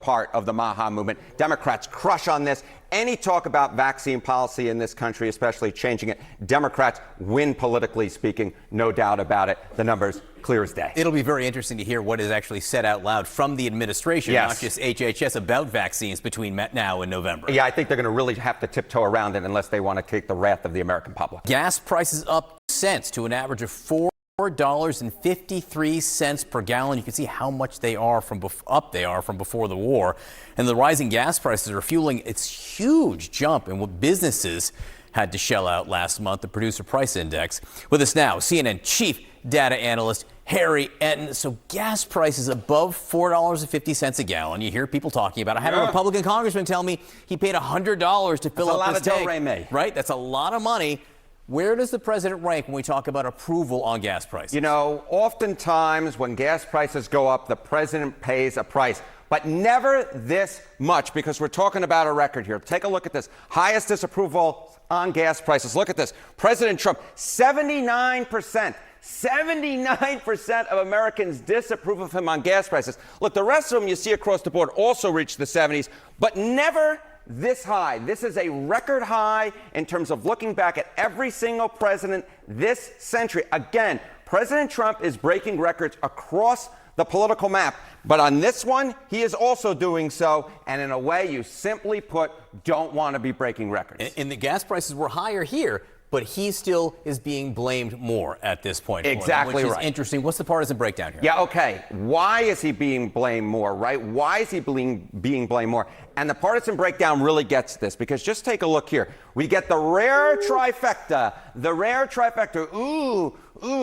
part of the MAHA movement. Democrats crush on this. Any talk about vaccine policy in this country, especially changing it, Democrats win politically speaking, no doubt about it. The numbers clear as day. It'll be very interesting to hear what is actually said out loud from the administration, not just HHS, about vaccines between now and November. Yeah, I think they're going to really have to tiptoe around it unless they want to take the wrath of the American public. Gas prices up cents to an average of $4.53 per gallon. You can see how much they are from before the war. And the rising gas prices are fueling its huge jump in what businesses had to shell out last month, the Producer Price Index. With us now, CNN chief data analyst Harry Enten. So gas prices above $4.50 a gallon. You hear people talking about it. I had a Republican congressman tell me he paid $100 to fill up his tank. Right? That's a lot of money. Where does the president rank when we talk about approval on gas prices? You know, oftentimes when gas prices go up, the president pays a price, but never this much, because we're talking about a record here. Take a look at this. Highest disapproval on gas prices. Look at this. President Trump, 79%. 79% of Americans disapprove of him on gas prices. Look, the rest of them you see across the board also reached the 70s, but never this high. This is a record high in terms of looking back at every single president this century. Again, President Trump is breaking records across the political map, but on this one, he is also doing so, and in a way you simply put don't want to be breaking records. And the gas prices were higher here, but he still is being blamed more at this point. Exactly which is right. Interesting. What's the partisan breakdown here? Yeah, okay. Why is he being blamed more, right? Why is he being blamed more? And the partisan breakdown really gets this, because just take a look here. We get the rare trifecta. The rare trifecta. Ooh,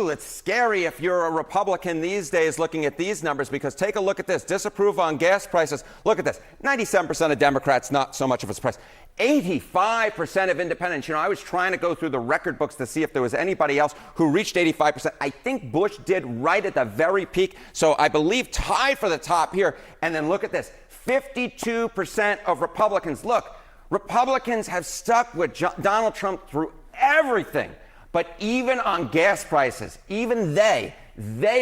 it's scary if you're a Republican these days looking at these numbers, because take a look at this. Disapprove on gas prices. Look at this. 97% of Democrats, not so much of a surprise. 85% of independents. You know, I was trying to go through the record books to see if there was anybody else who reached 85%. I think Bush did right at the very peak. So I believe tied for the top here. And then look at this. 52% of Republicans. Look, Republicans have stuck with Donald Trump through everything. But even on gas prices, even they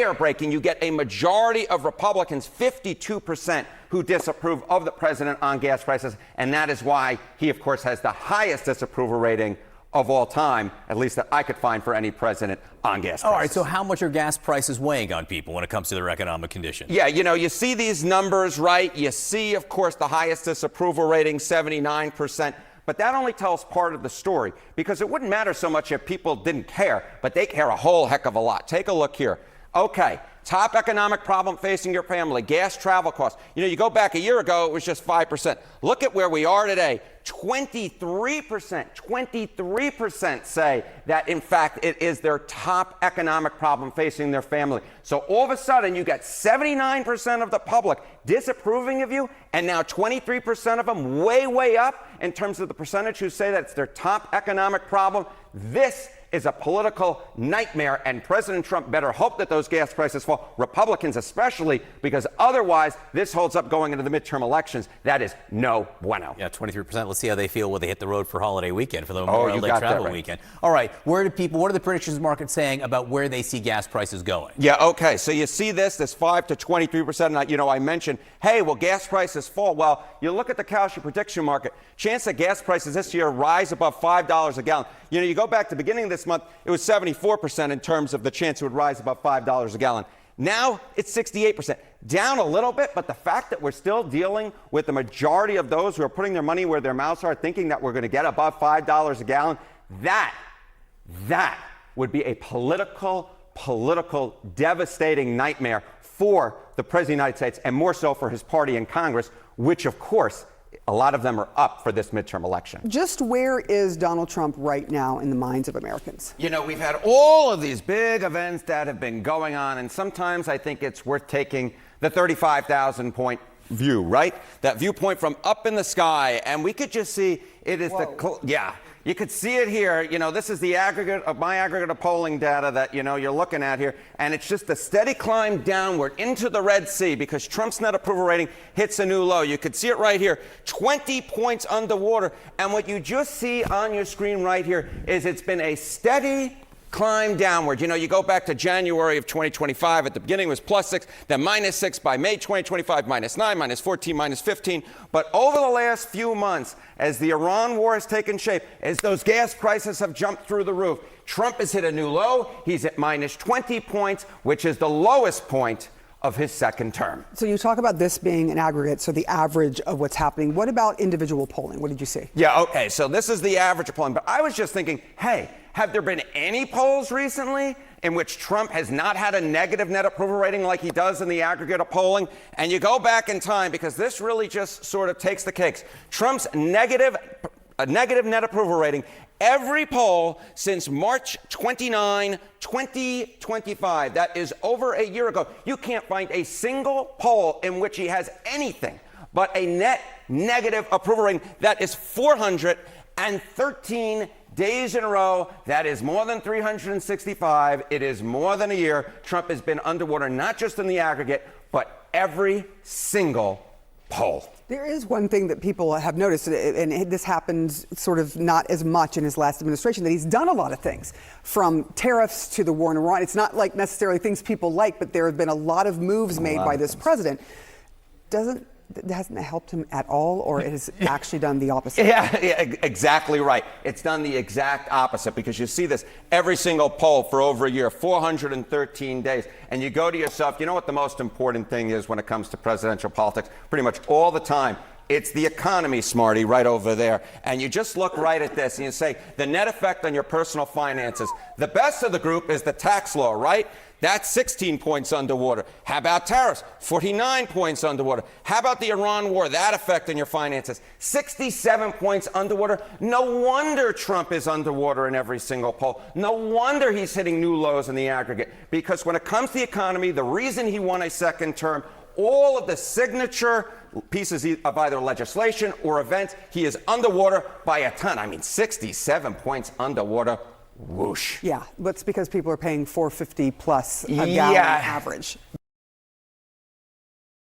are breaking. You get a majority of Republicans, 52%, who disapprove of the president on gas prices. And that is why he, of course, has the highest disapproval rating of all time, at least that I could find for any president on gas prices. All right, so how much are gas prices weighing on people when it comes to their economic condition? Yeah, you know, you see these numbers, right? You see, of course, the highest disapproval rating, 79%. But that only tells part of the story, because it wouldn't matter so much if people didn't care, but they care a whole heck of a lot. Take a look here. Okay, top economic problem facing your family, gas travel costs. You know, you go back a year ago, it was just 5%. Look at where we are today. 23% say that, in fact, it is their top economic problem facing their family. So all of a sudden, you got 79% of the public disapproving of you, and now 23% of them way up in terms of the percentage who say that it's their top economic problem. This is a political nightmare, and President Trump better hope that those gas prices fall, Republicans especially, because otherwise this holds up going into the midterm elections. That is no bueno. Yeah, 23%. Let's see how they feel when they hit the road for holiday weekend, for the Memorial Day travel weekend. All right, what are the predictions market saying about where they see gas prices going? Yeah, okay, so you see this 5 to 23%. You know, I mentioned, hey, will gas prices fall? Well, you look at the Kalshi prediction market, chance that gas prices this year rise above $5 a gallon. You know, you go back to the beginning of this month, it was 74% in terms of the chance it would rise above $5 a gallon. Now it's 68%, down a little bit, but the fact that we're still dealing with the majority of those who are putting their money where their mouths are, thinking that we're going to get above $5 a gallon, that would be a political devastating nightmare for the President of the United States, and more so for his party in Congress, which, of course, a lot of them are up for this midterm election. Just where is Donald Trump right now in the minds of Americans? You know, we've had all of these big events that have been going on, and sometimes I think it's worth taking the 35,000 point view, right? That viewpoint from up in the sky, and we could just see it is you could see it here. You know, this is the aggregate of my aggregate of polling data that, you know, you're looking at here. And it's just a steady climb downward into the Red Sea, because Trump's net approval rating hits a new low. You could see it right here, 20 points underwater. And what you just see on your screen right here is it's been a steady climb downward. You know, you go back to January of 2025. At the beginning it was +6, then -6 by May 2025, -9, -14, -15. But over the last few months, as the Iran war has taken shape, as those gas prices have jumped through the roof, Trump has hit a new low. He's at -20 points, which is the lowest point of his second term. So you talk about this being an aggregate, so the average of what's happening. What about individual polling? What did you see? Yeah, okay, so this is the average of polling. But I was just thinking, hey, have there been any polls recently in which Trump has not had a negative net approval rating like he does in the aggregate of polling? And you go back in time, because this really just sort of takes the cakes. Trump's negative net approval rating, every poll since March 29, 2025, that is over a year ago, you can't find a single poll in which he has anything but a net negative approval rating. That is 413 days in a row. That is more than 365. It is more than a year. Trump has been underwater, not just in the aggregate, but every single poll. There is one thing that people have noticed, and this happens sort of not as much in his last administration, that he's done a lot of things, from tariffs to the war in Iran. It's not like necessarily things people like, but there have been a lot of moves made by this president. Hasn't it helped him at all, or it has actually done the opposite? Yeah, exactly right. It's done the exact opposite, because you see this every single poll for over a year, 413 days. And you go to yourself, you know what the most important thing is when it comes to presidential politics? Pretty much all the time. It's the economy, Smarty, right over there. And you just look right at this and you say, the net effect on your personal finances. The best of the group is the tax law, right? That's 16 points underwater. How about tariffs? 49 points underwater. How about the Iran war? That effect on your finances? 67 points underwater. No wonder Trump is underwater in every single poll. No wonder he's hitting new lows in the aggregate. Because when it comes to the economy, the reason he won a second term, all of the signature pieces of either legislation or events, he is underwater by a ton. I mean, 67 points underwater. Whoosh. Yeah, but it's because people are paying $4.50 plus a gallon average.